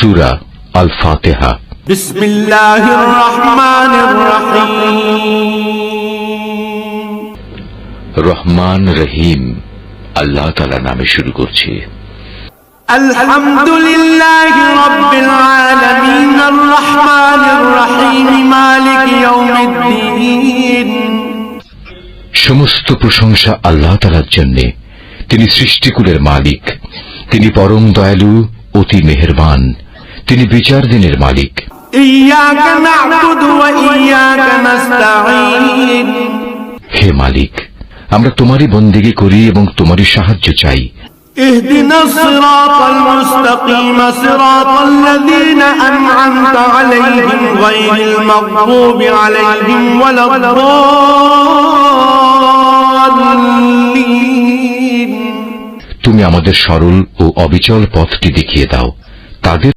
সূরা আল ফাতিহা। বিসমিল্লাহির রহমানির রহিম। রহমান রহিম আল্লাহ তাআলা নামে শুরু করছি। আলহামদুলিল্লাহি রাব্বিল আলামিন আর রহমানির রহিম মালিক ইয়াউমিদ্দিন। সমস্ত প্রশংসা আল্লাহ তাআলার জন্য। তিনি সৃষ্টিকুলের মালিক, তিনি পরম দয়ালু, অতি মেহেরবান, তিনি বিচার দিনের মালিক। ইয়াকা না'বুদু ওয়া ইয়াকা নাস্তাঈন। হে মালিক, আমরা তোমারই বন্দেগী করি এবং তোমারই সাহায্য চাই। ইহদিনাস সিরাতাল মুস্তাকিম সিরাতাল্লাযীনা আন'আমতা আলাইহিম গায়রিল মাগদুবি আলাইহিম ওয়ালাদ-দাল্লিন। তুমি আমাদের সরল ও অবিচল পথটি দেখিয়ে দাও, তাদের